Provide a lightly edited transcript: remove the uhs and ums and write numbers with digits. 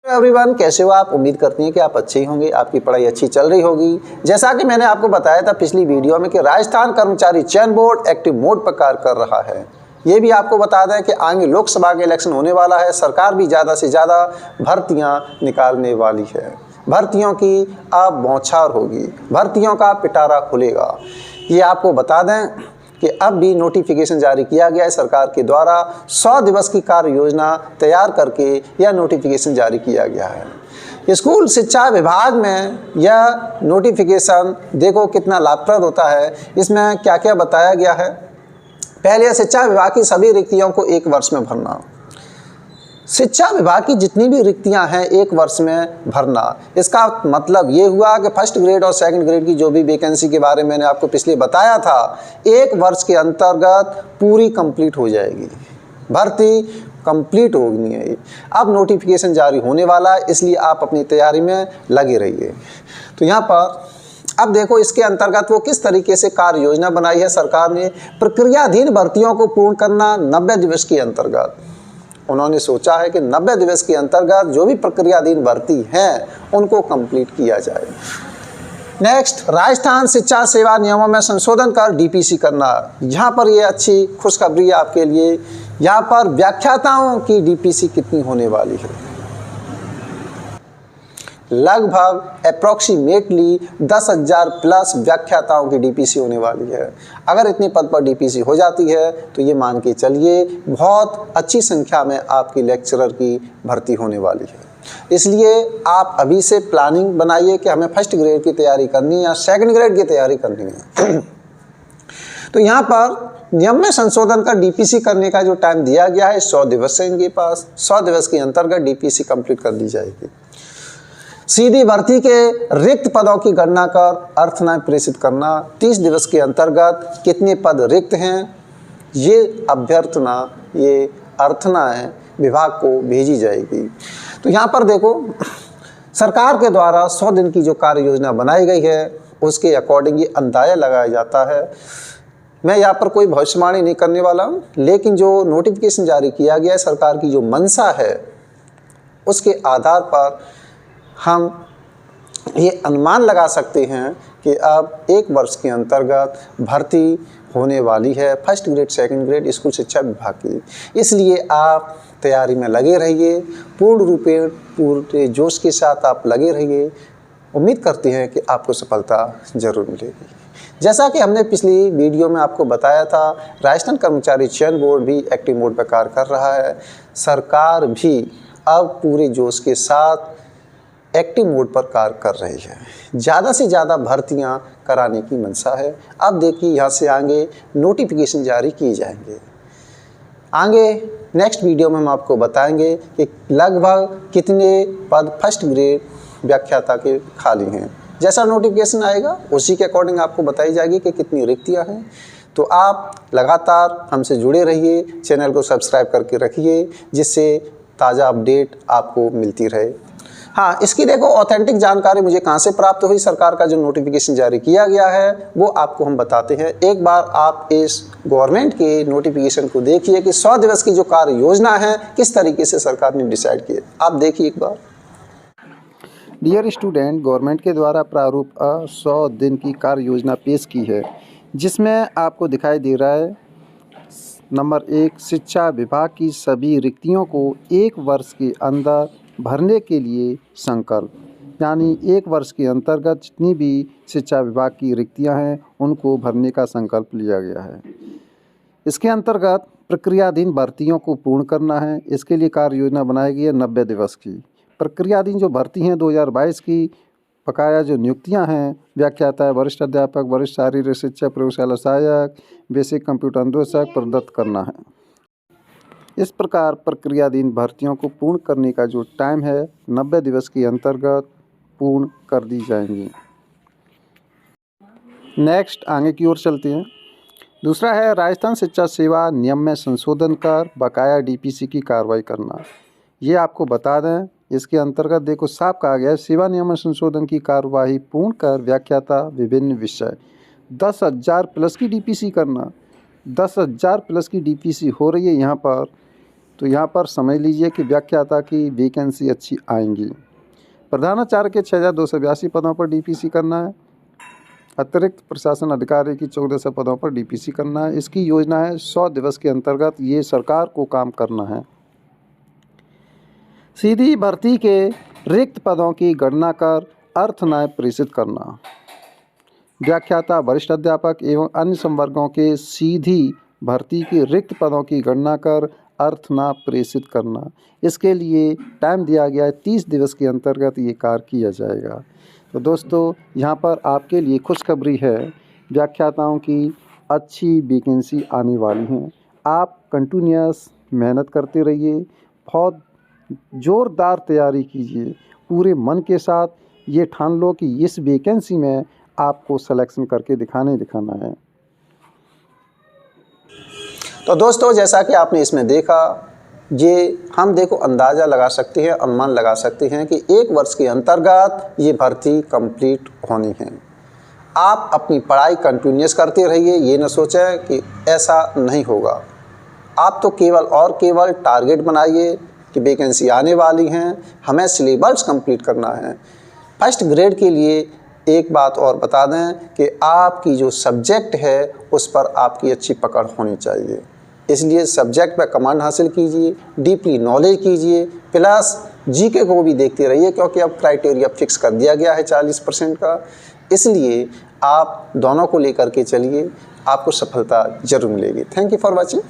Everyone, कैसे हो आप? उम्मीद करती हैं कि आप अच्छे ही होंगे, आपकी पढ़ाई अच्छी चल रही होगी। जैसा कि मैंने आपको बताया था पिछली वीडियो में कि राजस्थान कर्मचारी चयन बोर्ड एक्टिव मोड पर कार्य कर रहा है। ये भी आपको बता दें कि आगे लोकसभा के इलेक्शन होने वाला है। सरकार भी ज़्यादा से ज़्यादा भर्तियाँ निकालने वाली है। भर्तियों की अब बौछार होगी, भर्तियों का पिटारा खुलेगा। ये आपको बता दें कि अब भी नोटिफिकेशन जारी किया गया है सरकार के द्वारा। 100 दिवस की कार्य योजना तैयार करके यह नोटिफिकेशन जारी किया गया है। स्कूल शिक्षा विभाग में यह नोटिफिकेशन देखो कितना लाभप्रद होता है। इसमें क्या क्या बताया गया है। पहले शिक्षा विभाग की सभी रिक्तियों को 1 वर्ष में भरना। शिक्षा विभाग की जितनी भी रिक्तियां हैं 1 वर्ष में भरना। इसका मतलब ये हुआ कि फर्स्ट ग्रेड और सेकंड ग्रेड की जो भी वैकेंसी के बारे में मैंने आपको पिछले बताया था, 1 वर्ष के अंतर्गत पूरी कंप्लीट हो जाएगी, भर्ती कंप्लीट होनी है। अब नोटिफिकेशन जारी होने वाला है, इसलिए आप अपनी तैयारी में लगे रहिए। तो यहाँ पर अब देखो इसके अंतर्गत वो किस तरीके से कार्य योजना बनाई है सरकार ने। प्रक्रियाधीन भर्तियों को पूर्ण करना 90 दिवस के अंतर्गत। उन्होंने सोचा है कि 90 दिवस के अंतर्गत जो भी प्रक्रियाधीन भर्ती हैं उनको कंप्लीट किया जाए। नेक्स्ट, राजस्थान शिक्षा सेवा नियमों में संशोधन कर डीपीसी करना। यहाँ पर ये अच्छी खुशखबरी है आपके लिए। यहाँ पर व्याख्याताओं की डीपीसी कितनी होने वाली है? लगभग अप्रॉक्सीमेटली 10,000 प्लस व्याख्याताओं की डीपीसी होने वाली है। अगर इतने पद पर डीपीसी हो जाती है तो ये मान के चलिए बहुत अच्छी संख्या में आपकी लेक्चरर की भर्ती होने वाली है। इसलिए आप अभी से प्लानिंग बनाइए कि हमें फर्स्ट ग्रेड की तैयारी करनी है या सेकंड ग्रेड की तैयारी करनी है। तो यहाँ पर नियम में संशोधन का डीपीसी करने का जो टाइम दिया गया है 100 दिवस है इनके पास। 100 दिवस के अंतर्गत डीपीसी कंप्लीट कर दी जाएगी। सीधी भर्ती के रिक्त पदों की गणना कर अर्थनाएं प्रेषित करना। 30 दिवस के अंतर्गत कितने पद रिक्त हैं ये अभ्यर्थना, ये अर्थनाएं विभाग को भेजी जाएगी। तो यहाँ पर देखो सरकार के द्वारा 100 दिन की जो कार्य योजना बनाई गई है उसके अकॉर्डिंग ये अंदाजा लगाया जाता है। मैं यहाँ पर कोई भविष्यवाणी नहीं करने वाला हूँ, लेकिन जो नोटिफिकेशन जारी किया गया है सरकार की जो मंशा है उसके आधार पर हम ये अनुमान लगा सकते हैं कि अब 1 वर्ष के अंतर्गत भर्ती होने वाली है first grade second grade school शिक्षा विभाग की। इसलिए आप तैयारी में लगे रहिए, पूर्ण रूपेण पूरे जोश के साथ आप लगे रहिए। उम्मीद करते हैं कि आपको सफलता ज़रूर मिलेगी। जैसा कि हमने पिछली वीडियो में आपको बताया था, राजस्थान कर्मचारी चयन बोर्ड भी एक्टिव मोड पर कार्य कर रहा है। सरकार भी अब पूरे जोश के साथ एक्टिव मोड पर कार्य कर रही है। ज़्यादा से ज़्यादा भर्तियां कराने की मंशा है। अब देखिए यहाँ से आगे नोटिफिकेशन जारी किए जाएंगे। आगे नेक्स्ट वीडियो में हम आपको बताएंगे कि लगभग कितने पद फर्स्ट ग्रेड व्याख्याता के खाली हैं। जैसा नोटिफिकेशन आएगा उसी के अकॉर्डिंग आपको बताई जाएगी कि कितनी रिक्तियाँ हैं। तो आप लगातार हमसे जुड़े रहिए, चैनल को सब्सक्राइब करके रखिए जिससे ताज़ा अपडेट आपको मिलती रहे। हाँ, इसकी देखो ऑथेंटिक जानकारी मुझे कहाँ से प्राप्त हुई। सरकार का जो नोटिफिकेशन जारी किया गया है वो आपको हम बताते हैं। एक बार आप इस गवर्नमेंट के नोटिफिकेशन को देखिए कि 100 दिवस की जो कार्य योजना है किस तरीके से सरकार ने डिसाइड की है। आप देखिए एक बार। डियर स्टूडेंट, गवर्नमेंट के द्वारा प्रारूप 100 दिन की कार्य योजना पेश की है, जिसमें आपको दिखाई दे रहा है नंबर 1, शिक्षा विभाग की सभी रिक्तियों को 1 वर्ष के अंदर भरने के लिए संकल्प। यानी 1 वर्ष के अंतर्गत जितनी भी शिक्षा विभाग की रिक्तियां हैं उनको भरने का संकल्प लिया गया है। इसके अंतर्गत प्रक्रियाधीन भर्तियों को पूर्ण करना है। इसके लिए कार्य योजना बनाई गई है 90 दिवस की। प्रक्रियाधीन जो भर्ती हैं 2022 की बकाया जो नियुक्तियां हैं व्याख्याता, वरिष्ठ अध्यापक, वरिष्ठ शारीरिक शिक्षक, प्रयोगशाला सहायक, बेसिक कंप्यूटर अनुदेशक प्रदत्त करना है। इस प्रकार प्रक्रियाधीन भर्तियों को पूर्ण करने का जो टाइम है 90 दिवस के अंतर्गत पूर्ण कर दी जाएंगी। नेक्स्ट आगे की ओर चलते हैं। दूसरा है राजस्थान शिक्षा सेवा नियम में संशोधन कर बकाया डीपीसी की कार्रवाई करना। ये आपको बता दें, इसके अंतर्गत देखो साफ कहा गया है सेवा नियम में संशोधन की कार्यवाही पूर्ण कर व्याख्याता विभिन्न विषय 10,000 प्लस की डीपीसी करना। 10,000 प्लस की डीपीसी हो रही है यहाँ पर तो यहाँ पर समझ लीजिए कि व्याख्याता की वैकेंसी अच्छी आएंगी। प्रधानाचार्य के 6282 पदों पर डीपीसी करना है। अतिरिक्त प्रशासन अधिकारी की 1400 पदों पर डीपीसी करना है। इसकी योजना है 100 दिवस के अंतर्गत ये सरकार को काम करना है। सीधी भर्ती के रिक्त पदों की गणना कर अर्थनाय प्रेषित करना। व्याख्याता, वरिष्ठ अध्यापक एवं अन्य संवर्गों के सीधी भर्ती के रिक्त पदों की गणना कर अर्थनाप प्रेषित करना। इसके लिए टाइम दिया गया है 30 दिवस के अंतर्गत ये कार्य किया जाएगा। तो दोस्तों, यहाँ पर आपके लिए खुशखबरी है, व्याख्याताओं की अच्छी वैकेंसी आने वाली हैं। आप कंटिन्यूअस मेहनत करते रहिए, बहुत ज़ोरदार तैयारी कीजिए, पूरे मन के साथ ये ठान लो कि इस वैकेंसी में आपको सिलेक्शन करके दिखाना है। तो दोस्तों, जैसा कि आपने इसमें देखा, ये हम देखो अंदाज़ा लगा सकते हैं, अनुमान लगा सकते हैं कि 1 वर्ष के अंतर्गत ये भर्ती कंप्लीट होनी है। आप अपनी पढ़ाई कंटिन्यूस करते रहिए, ये न सोचें कि ऐसा नहीं होगा। आप तो केवल और केवल टारगेट बनाइए कि वैकेंसी आने वाली हैं, हमें सिलेबस कंप्लीट करना है। फर्स्ट ग्रेड के लिए एक बात और बता दें कि आपकी जो सब्जेक्ट है उस पर आपकी अच्छी पकड़ होनी चाहिए, इसलिए सब्जेक्ट पर कमांड हासिल कीजिए, डीपली नॉलेज कीजिए, प्लस जीके को भी देखते रहिए, क्योंकि अब क्राइटेरिया फिक्स कर दिया गया है 40% का। इसलिए आप दोनों को लेकर के चलिए, आपको सफलता जरूर मिलेगी। Thank you for watching.